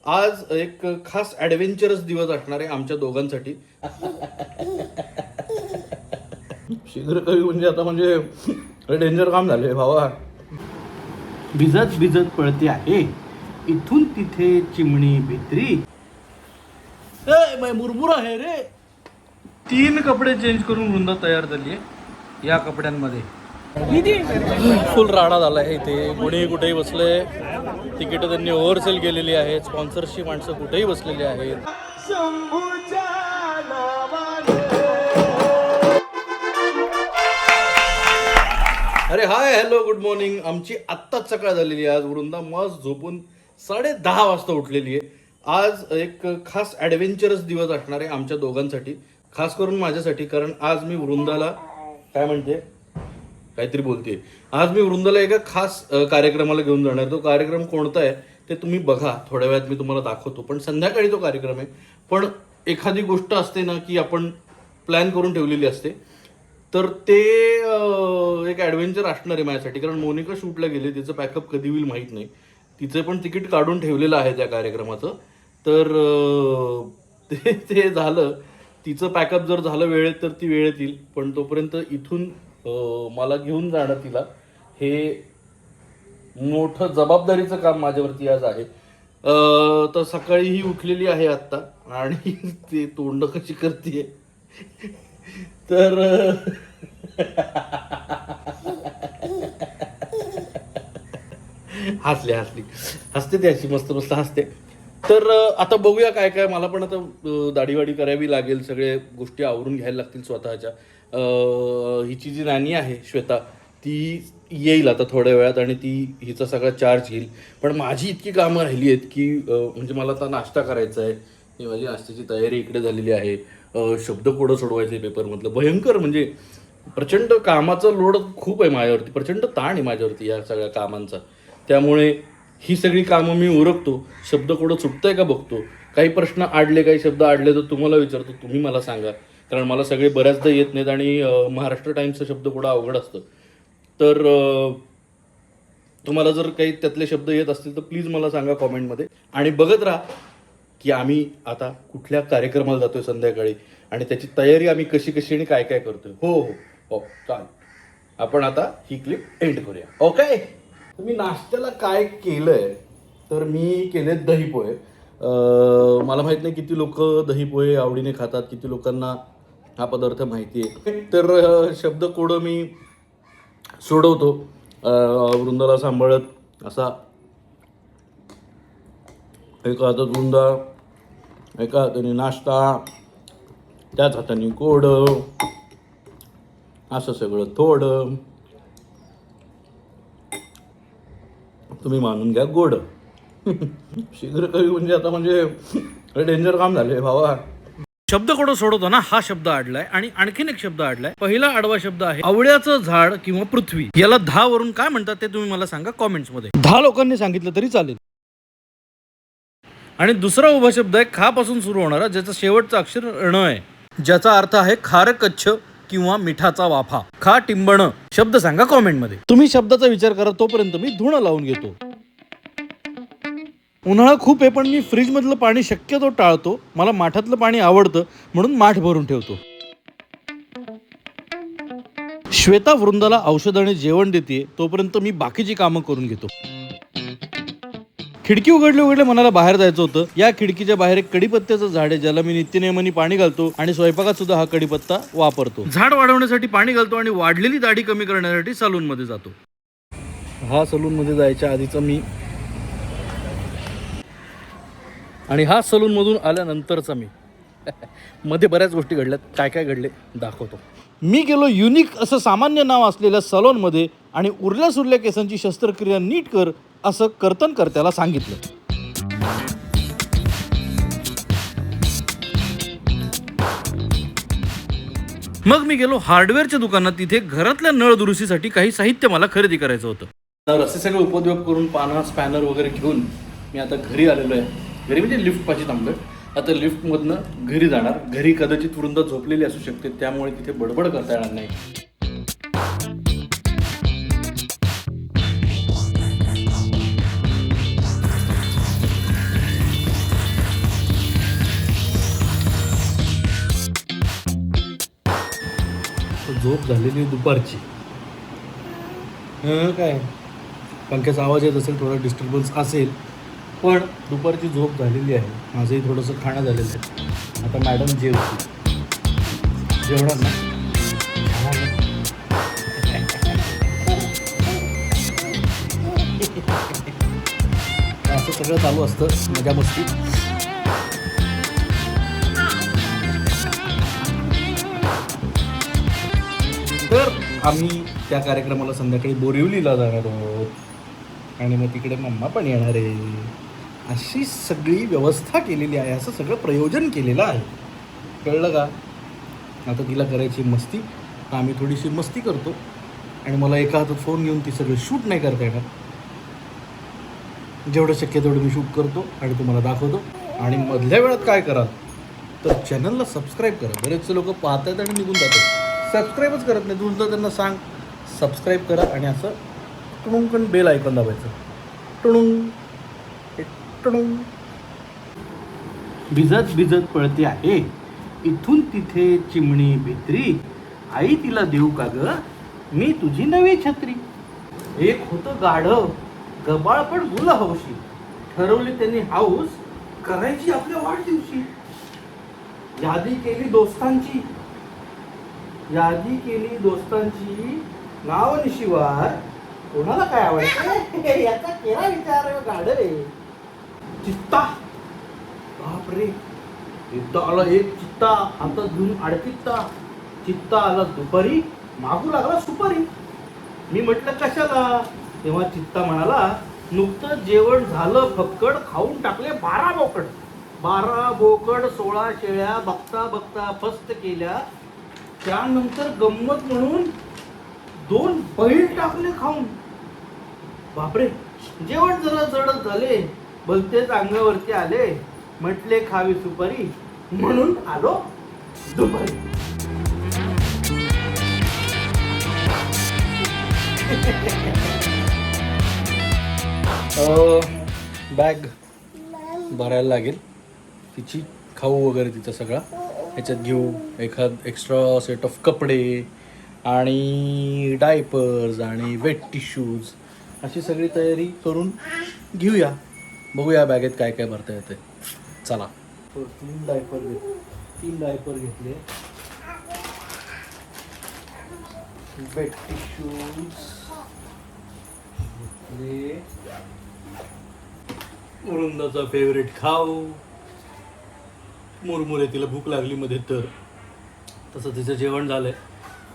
आज एक खास ॲडव्हेंचरस दिवस असणार आहे आमच्या दोघांसाठी. शीघ्र कवी म्हणजे आता म्हणजे डेंजर काम झाले भावा. भिजत भिजत पळते आहे इथून तिथे चिमणी भित्री. मुरमुरा आहे रे. 3 कपडे चेंज करून वृंदा तयार झाली आहे या कपड्यांमध्ये. फुल राडा झाला आहे इथे. कोणीही कुठेही बसले. तिकीट त्यांनी ओव्हरसेल केलेली आहेत. स्पॉन्सरची माणसं कुठेही बसलेली आहेत. अरे हाय हॅलो गुड मॉर्निंग. आमची आत्ताच सकाळ झालेली आहे. आज वृंदा मस्त झोपून 10:30 वाजता उठलेली आहे. आज एक खास ॲडव्हेंचरस दिवस असणार आहे आमच्या दोघांसाठी, खास करून माझ्यासाठी. कारण आज मी वृंदाला काय म्हणते काहीतरी बोलते. आज मी वृंदाला एका खास कार्यक्रमाला घेऊन जाणार. तो कार्यक्रम कोणता आहे ते तुम्ही बघा, थोड्या वेळात मी तुम्हाला दाखवतो. पण संध्याकाळी तो कार्यक्रम आहे. पण एखादी गोष्ट असते ना की आपण प्लॅन करून ठेवलेली असते, तर ते एक ॲडव्हेंचर असणार आहे माझ्यासाठी. कारण मोनिका शूटला गेली, तिचं पॅकअप कधी होईल माहीत नाही. तिचं पण तिकीट काढून ठेवलेलं आहे त्या कार्यक्रमाचं. तर ते झालं, तिचं पॅकअप जर झालं वेळेत तर ती वेळेत येईल. पण तोपर्यंत इथून मला घेऊन जाणं तिला, हे मोठं जबाबदारीचं काम माझ्यावरती आज आहे. तर सकाळी ही उठलेली आहे आत्ता आणि ते तोंड कशी करते तर हसते ती अशी मस्त मस्त हसते. तर आता बघूया काय काय. मला पण आता दाढीवाडी करावी लागेल, सगळे गोष्टी आवरून घ्यायला लागतील स्वतःच्या. हिची जी नानी आहे श्वेता, ती येईल आता थोड्या वेळात आणि ती हिचा सगळा चार्ज घेईल. पण माझी इतकी कामं राहिली आहेत की म्हणजे मला आता नाश्ता करायचा आहे. ही माझी नाश्त्याची तयारी इकडे झालेली आहे. शब्दकोडं सोडवायचे पेपरमधलं, भयंकर म्हणजे प्रचंड कामाचं लोड खूप आहे माझ्यावरती. प्रचंड ताण आहे माझ्यावरती या सगळ्या कामांचा. त्यामुळे ही सगळी कामं मी उरकतो. शब्दकोडं सुटतंय का बघतो. काही प्रश्न आडले, काही शब्द आडले तर तुम्हाला विचारतो, तुम्ही मला सांगा. कारण मला सगळे बऱ्याचदा येत नाहीत आणि महाराष्ट्र टाइम्सचं शब्दकोडं अवघड असतं. तर तुम्हाला जर काही त्यातले शब्द येत असतील तर प्लीज मला सांगा कॉमेंटमध्ये. आणि बघत राहा की आम्ही आता कुठल्या कार्यक्रमाला जातोय संध्याकाळी आणि त्याची तयारी आम्ही कशी कशी आणि काय काय करतोय. हो हो हो चालेल. आपण आता ही क्लिप एंड करूया. ओके. मी नाश्त्याला काय केलंय तर मी केले दही पोहे. मला माहित नाही किती लोक दही पोहे आवडीने खातात, किती लोकांना हा पदार्थ माहिती आहे. तर शब्दकोडं मी सोडवतो वृंदाला सांभाळत. असा एका हातात वृंदा, एका हाताने नाश्ता, त्याच हाताने कोडं, असं सगळं थोडं. तुम्ही मानून घ्या गोड. शीघ्र कवी म्हणजे आता म्हणजे डेंजर काम झाले भावा. शब्दकोडं सोडवतो ना, हा शब्द आडलाय आणि आणखीन एक शब्द आडलाय. पहिला आडवा शब्द आहे आवळ्याचं झाड किंवा पृथ्वी. याला 10 वरून काय म्हणतात ते तुम्ही मला सांगा कॉमेंट्स मध्ये. 10 लोकांनी सांगितलं तरी चालेल. आणि दुसरा उभा शब्द आहे खा पासून सुरू होणारा, ज्याचा शेवटचा अक्षर ण आहे, ज्याचा अर्थ आहे खारकच्छ किंवा मिठाचा वाफा. खा टिंबण शब्द सांगा कॉमेंट मध्ये. तुम्ही शब्दाचा विचार करा, तोपर्यंत मी धुणं लावून घेतो. उन्हाळा खूप आहे पण मी फ्रीज मधलं पाणी शक्यतो टाळतो. मला माठातलं पाणी आवडतं म्हणून माठ भरून ठेवतो. श्वेता वृंदाला औषध आणि जेवण देते, तोपर्यंत मी बाकीची कामं करून घेतो. खिडकी उघडले मनाला बाहेर जायचं होतं. या खिडकीच्या बाहेर एक कडीपत्त्याचं झाड आहे, ज्याला मी नित्यनेमाने पाणी घालतो आणि स्वयंपाकात सुद्धा हा कडीपत्ता वापरतो. झाड वाढवण्यासाठी पाणी घालतो आणि वाढलेली दाढी कमी करण्यासाठी सलून मध्ये जातो. हा सलून मध्ये जायच्या आधीचा मी आणि हा सलून मधून आल्यानंतरचा मी. मध्ये बऱ्याच गोष्टी घडल्यात. काय काय घडले दाखवतो. मी गेलो युनिक असं सामान्य नाव असलेल्या सलून मध्ये आणि उरल्या सुरल्या केसांची शस्त्रक्रिया नीट कर असं कर्तनकर्त्याला सांगितलं. मग मी गेलो हार्डवेअरच्या दुकानात. तिथे घरातल्या नळ दुरुस्तीसाठी काही साहित्य मला खरेदी करायचं होतं. तर असे सगळे उपद्योग करून पाना स्पॅनर वगैरे घेऊन मी आता घरी आलेलो आहे. घरी म्हणजे लिफ्ट पाशी थांबलोय. आता लिफ्टमधनं घरी जाणार. घरी कदाचित वृंदा झोपलेली असू शकते, त्यामुळे तिथे बडबड करता येणार नाही. झोप झालेली आहे दुपारची. काय पंख्याचा आवाज येत असेल, थोडा डिस्टर्बन्स असेल, पण दुपारची झोप झालेली आहे. माझंही थोडंसं खाणं झालेलं आहे. आता मॅडम जेवतील. जेवणार ना? असं सगळं चालू असतं, मजा मस्ती. तर आम्ही त्या कार्यक्रमाला संध्याकाळी बोरिवलीला जाणार आहोत आणि मग तिकडे मम्मा पण येणार आहे. अशी सगळी व्यवस्था केलेली आहे, असं सगळं प्रयोजन केलेलं आहे. कळलं का? आता तिला करायची मस्ती, तर आम्ही थोडीशी मस्ती करतो आणि मला एका हातात फोन घेऊन ती सगळं शूट नाही करता येणार. जेवढं शक्य तेवढं मी शूट करतो आणि तुम्हाला दाखवतो. आणि मधल्या वेळात काय कराल तर चॅनलला सबस्क्राईब करा. बरेचसे लोक पाहतात आणि निघून जातात, सबस्क्राईबच करत नाही. तुझं त्यांना सांग सबस्क्राईब करा आणि असं टुणुंकन बेल ऐकून दाबायचं. टुणुंग टुणुंग. भिजत भिजत पळते आहे इथून तिथे चिमणी भित्री, आई तिला देऊ का ग मी तुझी नवी छत्री. एक होतं गाढव गबाळ पण मुलं हौशी, ठरवली त्यांनी हाऊस करायची आपल्या वाढदिवशी. यादी केली दोस्तांची, यादी केली दोस्तांची, नाव आणि शिवाय कोणाला काय आवडतं याचा केला विचार गाढव. चित्ता, बापरे, एकदा आला एक चित्ता, हातात घेऊन आडचित्ता. चित्ता आला दुपारी, मागू लागला सुपारी. मी म्हटलं कशाला, तेव्हा चित्ता म्हणाला नुकतं जेवण झालं फक्कड, खाऊन टाकले 12 बोकड. 12 बोकड 16 शेळ्या बघता बघता फस्त केल्या. त्यानंतर गंमत म्हणून 2 बैल टाकले खाऊन. बापरे, जेवण जरा जडच झाले, भलतेच अंगावरती आले. म्हटले खावी सुपारी, म्हणून आलो दुपारी. बॅग भरायला लागेल तिची, खाऊ वगैरे तिचा सगळा ह्याच्यात घेऊ. एखाद एक्स्ट्रा सेट ऑफ कपडे आणि डायपर्स आणि वेट टिश्यूज अशी सगळी तयारी करून घेऊया. बघूया बॅगेत काय काय भरता येते. चला. 3 डायपर घेतले. वेट टिश्यूज वृंदाचा फेवरेट खाऊ मुरमुरे. तिला भूक लागली मध्ये, तर तसं तिचं जेवण झालंय,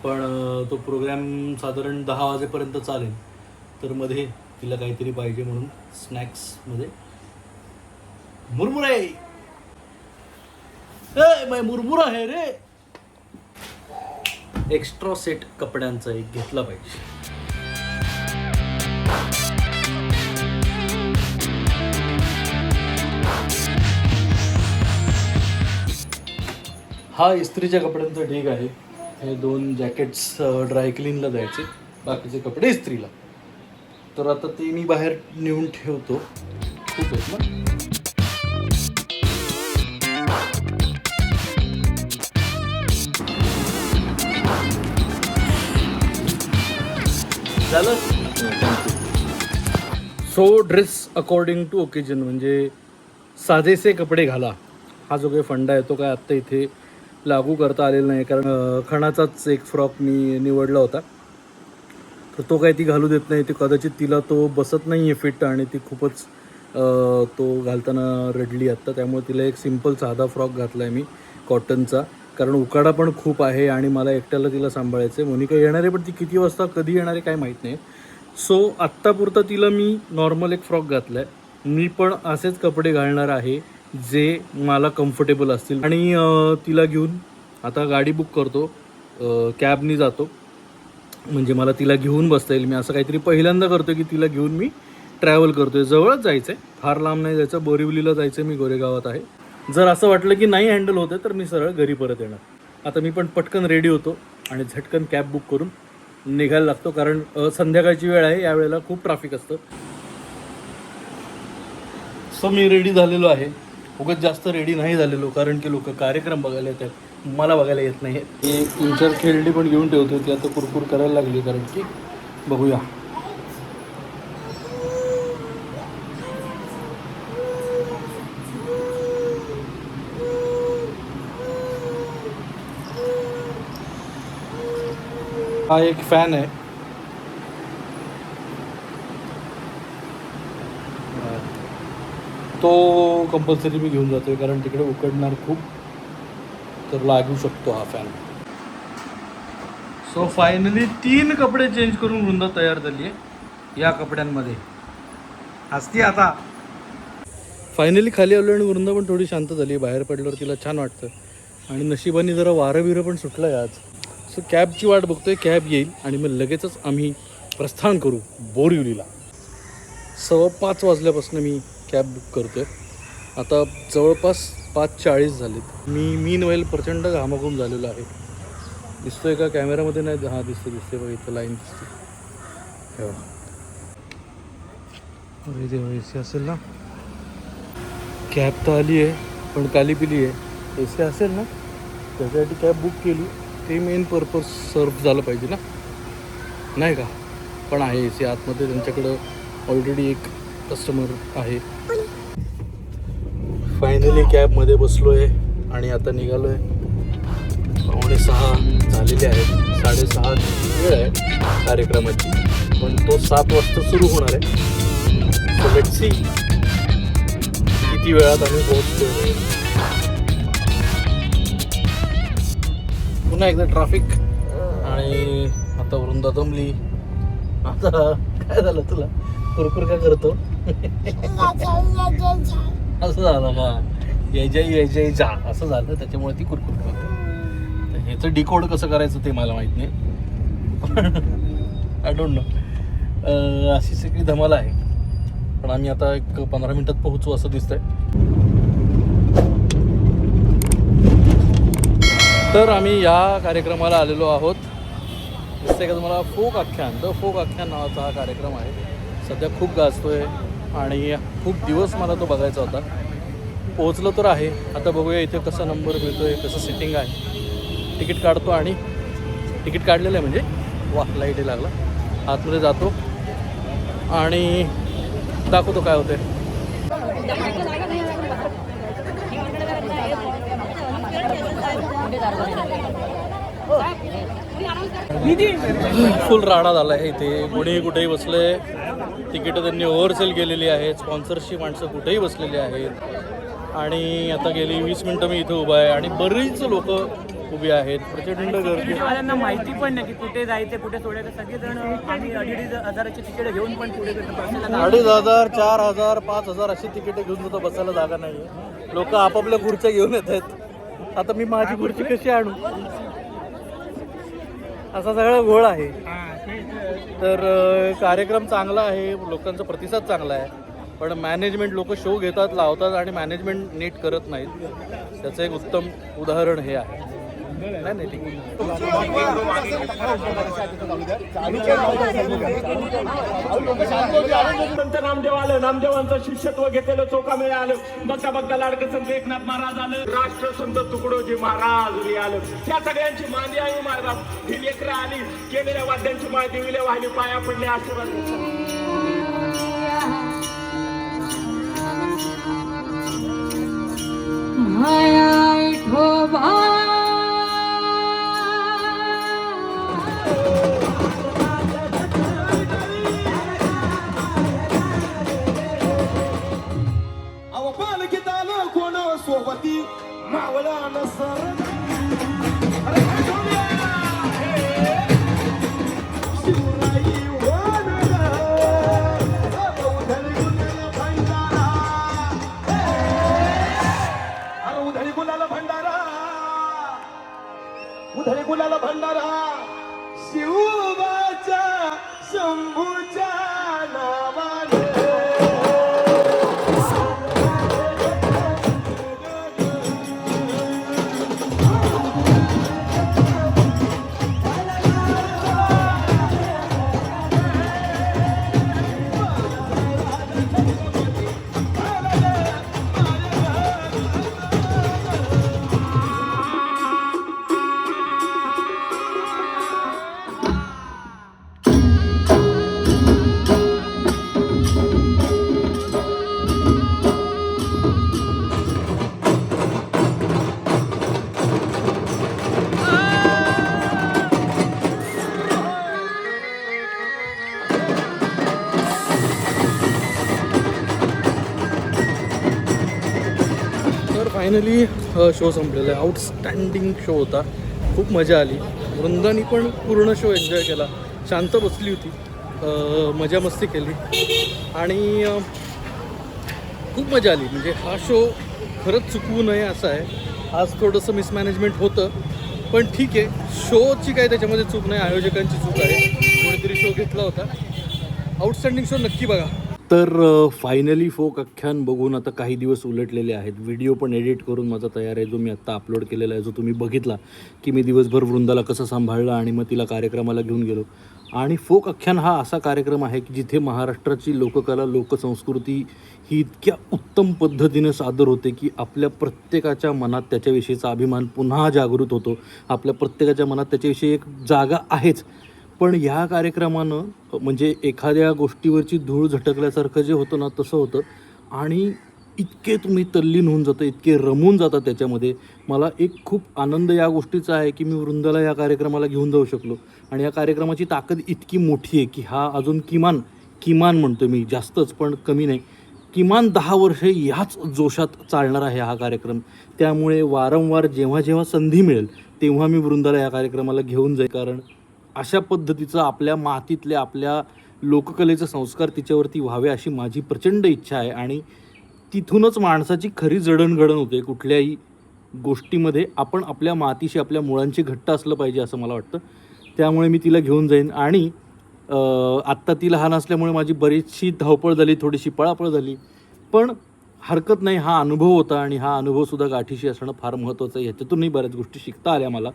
पण तो प्रोग्राम साधारण 10 वाजेपर्यंत चालेल. तर मध्ये तिला काहीतरी पाहिजे म्हणून स्नॅक्समध्ये मुरमुरे. मुरमुरा आहे रे. एक्स्ट्रा सेट कपड्यांचा एक घेतला पाहिजे. हा इस्त्रीच्या कपड्यांचा ढीग आहे. हे 2 जॅकेट्स ड्रायक्लीनला जायचे, बाकीचे कपडे इस्त्रीला. तर आता ते मी बाहेर नेऊन ठेवतो. खूप आहेत ना. झालं. So dress according to occasion, म्हणजे साधेसे कपडे घाला. हा जो काही फंडा आहे तो काय आत्ता इथे लागू करता आलेला नाही, कारण खणाचाच एक फ्रॉक मी निवडला होता, तर तो काही ती घालू देत नाही. ते कदाचित तिला तो बसत नाही आहे फिट, आणि ती खूपच तो घालताना रडली आत्ता. त्यामुळे तिला एक सिम्पल साधा फ्रॉक घातला आहे मी कॉटनचा, कारण उकाडा पण खूप आहे आणि मला एकट्याला तिला सांभाळायचं आहे. मोनिका येणार आहे, पण ती किती वाजता कधी येणार आहे काय माहीत नाही. सो आत्तापुरतं तिला मी नॉर्मल एक फ्रॉक घातला आहे. मी पण असेच कपडे घालणार आहे जे मला कम्फर्टेबल असतील. आणि तिला घेऊन आता गाडी बुक करतो, कॅबनी जातो, म्हणजे मला तिला घेऊन बसता येईल. मी असं काहीतरी पहिल्यांदा करतो की तिला घेऊन मी ट्रॅव्हल करतो आहे. जवळच जायचं आहे, फार लांब नाही जायचं. बोरिवलीला जायचं आहे, मी गोरेगावात आहे. जर असं वाटलं की नाही हँडल होतं तर मी सरळ घरी परत येणार. आता मी पण पटकन रेडी होतो आणि झटकन कॅब बुक करून निघायला लागतो, कारण संध्याकाळची वेळ आहे, यावेळेला खूप ट्रॅफिक असतं. सो मी रेडी झालेलो आहे. उगाच जास्त रेडी नाही झालेलो, कारण की लोक कार्यक्रम बघायला येतात. मला बघायला येत नाही. ही 3-4 खेळणी पण घेऊन ठेवतो, ती आता कुरकुर करायला लागली, कारण की बघूया. हा एक फॅन आहे. तो कंपल्सरी मी घेऊन जातोय, कारण तिकडे उकडणार खूप, तर लागू शकतो हा फॅन. सो फायनली 3 कपडे चेंज करून वृंदा तयार झाली आहे या कपड्यांमध्ये. असती आता. फायनली खाली आलो आणि वृंदा पण थोडी शांत झाली. बाहेर पडल्यावर तिला छान वाटतं, आणि नशिबाने जरा वारं बिरं पण सुटलं आहे आज. सो कॅबची वाट बघतोय, कॅब येईल आणि मग लगेचच आम्ही प्रस्थान करू बोरिवलीला. 5:15 वाजल्यापासून मी कॅब बुक करतोय. आता जवळपास 5:40 झालेत. मी व्हाईल प्रचंड घामाघूम झालेलो आहे. दिसतोय का कॅमेरामध्ये? नाही, हां दिसते बघ, इथं लाईन दिसते. हो, अरे देवा, ए सी असेल ना. कॅब तर आली आहे, पण काली पिली आहे. ए सी असेल ना, त्याच्यासाठी कॅब बुक केली, ते मेन पर्पज सर्व झालं पाहिजे ना, नाही का? पण आहे ए सी आतमध्ये, त्यांच्याकडं ऑलरेडी एक कस्टमर आहे. फायनली कॅबमध्ये बसलो आहे आणि आता निघालो आहे. 5:45 झालेले आहेत. 6:30 वेळ आहे कार्यक्रमाची, पण तो 7 वाजता सुरू होणार आहे. सो लेट्स सी किती वेळात आम्ही पोहोचतो. पुन्हा एकदा ट्रॅफिक, आणि आता वृंदा दमली. आता काय झालं तुला? कुरकुर का करतो? असं झालं का? यायच्या जा असं झालं, त्याच्यामुळे ती कुरकुर करते. तर ह्याचं डिकोड कसं करायचं ते मला माहीत नाही, आय डोंट नो. अशी सगळी धमाल आहे. पण आम्ही आता एक 15 मिनिटात पोहोचू असं दिसतंय. तर आम्ही या कार्यक्रमाला आलेलो आहोत. दिसतंय का तुम्हाला? फोक आख्यान. द फोक आख्यान नावाचा हा कार्यक्रम आहे. सध्या खूप गाजतोय आणि खूप दिवस मला तो बघायचा होता. पोहोचलो तर आहे. आता बघूया इथे कसा नंबर मिळतोय, कसं सिटिंग आहे. तिकीट काढतो, आणि तिकीट काढलेलं आहे म्हणजे वा, लाईट लागला. आतमध्ये जातो आणि दाखवतो काय होते. फुल राडा झाला आहे इथे. कोणीही कुठेही बसले. तिकीटं त्यांनी ओव्हरसेल केलेली आहेत. स्पॉन्सरची माणसं कुठेही बसलेली आहेत. आणि आता गेली 20 मिनटं मी इथे उभा आहे आणि बरीच लोक उभी आहेत. प्रचंड गर्दी. त्यांना माहिती पण नाही की कुठे जायचं, कुठे सोडायचं. सगळेजण आम्ही 2,500ची तिकीट घेऊन पण पुढे 2,500, 4,000, 5,000 अशी तिकीटं घेऊन सुद्धा बसायला जागा नाही आहे. लोक आपापल्या खुर्च्या घेऊन येत आहेत. आता मी माझी खुर्ची कशी आणू, असा सगळा घोळ आहे. तर कार्यक्रम चांगला आहे, लोकांचा प्रतिसाद चांगला आहे, पण मॅनेजमेंट लोक शो घेतात, लावतात आणि मॅनेजमेंट नीट करत नाहीत. त्याचं एक उत्तम उदाहरण हे आहे. नाही ठीक नामदेव आलं, नामदेवांचं शिष्यत्व घेतलेलं चोखामेळे आलं. बघता बघता लाडकं संत एकनाथ महाराज आलं, राष्ट्रसंत तुकडोजी महाराज आलं. त्या सगळ्यांची मांदी आई महाराज ही लेकरं आली, केलेल्या वाद्यांची माळ देवीला वाहिली, पाया पडले, आशीर्वाद. सोबती मावला नसर शिवराई उधळी गुलाला भंडारा, उधळी गुलाला भंडारा, शिवबाच्या शंभूच्या नावाने. फायनली शो संपलेला आहे. आउटस्टँडिंग शो होता. खूप मजा आली. वृंदानी पण पूर्ण शो एन्जॉय केला. शांत बसली होती. मजा मस्ती केली आणि खूप मजा आली. म्हणजे हा शो खरंच चुकवू नये असं आहे. आज थोडंसं मिसमॅनेजमेंट होतं पण ठीक आहे. शोची काय त्याच्यामध्ये चूक नाही, आयोजकांची चूक आहे. कोणीतरी शो घेतला होता. आउटस्टँडिंग शो नक्की बघा. तर फायनली फोक आख्यान बघून आता काही दिवस उलटलेले आहेत. व्हिडिओ पण एडिट करून माझा तयार आहे, जो मी आत्ता अपलोड केलेला आहे, जो तुम्ही बघितला की मी दिवसभर वृंदाला कसं सांभाळलं आणि मग तिला कार्यक्रमाला घेऊन गेलो. आणि फोक आख्यान हा असा कार्यक्रम आहे की जिथे महाराष्ट्राची लोककला, लोकसंस्कृती ही इतक्या उत्तम पद्धतीनं सादर होते की आपल्या प्रत्येकाच्या मनात त्याच्याविषयीचा अभिमान पुन्हा जागृत होतो. आपल्या प्रत्येकाच्या मनात त्याच्याविषयी एक जागा आहेच. पण ह्या कार्यक्रमानं म्हणजे एखाद्या गोष्टीवरची धूळ झटकल्यासारखं जे होतं ना तसं होतं. आणि इतके तुम्ही तल्लीन होऊन जाता, इतके रमून जाता त्याच्यामध्ये. मला एक खूप आनंद या गोष्टीचा आहे की मी वृंदाला या कार्यक्रमाला घेऊन जाऊ शकलो. आणि या कार्यक्रमाची ताकद इतकी मोठी आहे की हा अजून किमान म्हणतो मी, जास्तच पण कमी नाही, किमान 10 वर्षे ह्याच जोशात चालणार आहे हा कार्यक्रम. त्यामुळे वारंवार जेव्हा जेव्हा संधी मिळेल तेव्हा मी वृंदाला या कार्यक्रमाला घेऊन जाईल. कारण अशा पद्धतीचं आपल्या मातीतले, आपल्या लोककलेचे संस्कार तिच्यावरती व्हावे अशी माझी प्रचंड इच्छा आहे. आणि तिथूनच माणसाची खरी जडणघडण होते. कुठल्याही गोष्टीमध्ये आपण आपल्या मातीशी, आपल्या मुळांशी घट्ट असलं पाहिजे असं मला वाटतं. त्यामुळे मी तिला घेऊन जाईन. आणि आत्ता ती लहान असल्यामुळे माझी बरीचशी धावपळ झाली, थोडीशी पळापळ झाली, पण हरकत नाही. हा अनुभव होता आणि हा अनुभवसुद्धा गाठीशी असणं फार महत्त्वाचं आहे. ह्याच्यातूनही बऱ्याच गोष्टी शिकता आल्या मला.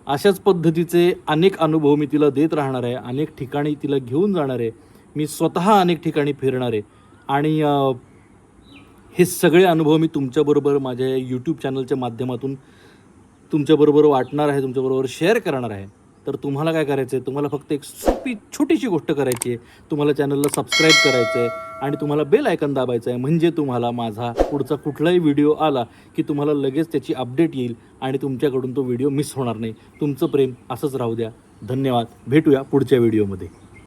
अशाच पद्धतीचे अनेक अनुभव मी तिला देत राहणार आहे. अनेक ठिकाणी तिला घेऊन जाणार आहे. मी स्वतः अनेक ठिकाणी फिरणार आहे. आणि हे सगळे अनुभव मी तुमच्याबरोबर माझ्या यूट्यूब चॅनलच्या माध्यमातून तुमच्याबरोबर वाटणार आहे, तुमच्याबरोबर शेअर करणार आहे. तर तुम्हाला काय करायचं आहे, तुम्हाला फक्त एक सोपी छोटीशी गोष्ट करायची आहे. तुम्हाला चॅनलला सबस्क्राईब करायचं आहे आणि तुम्हाला बेल आयकन दाबायचं आहे. म्हणजे तुम्हाला माझा पुढचा कुठलाही व्हिडिओ आला की तुम्हाला लगेच त्याची अपडेट येईल आणि तुमच्याकडून तो व्हिडिओ मिस होणार नाही. तुमचं प्रेम असंच राहू द्या. धन्यवाद. भेटूया पुढच्या व्हिडिओमध्ये.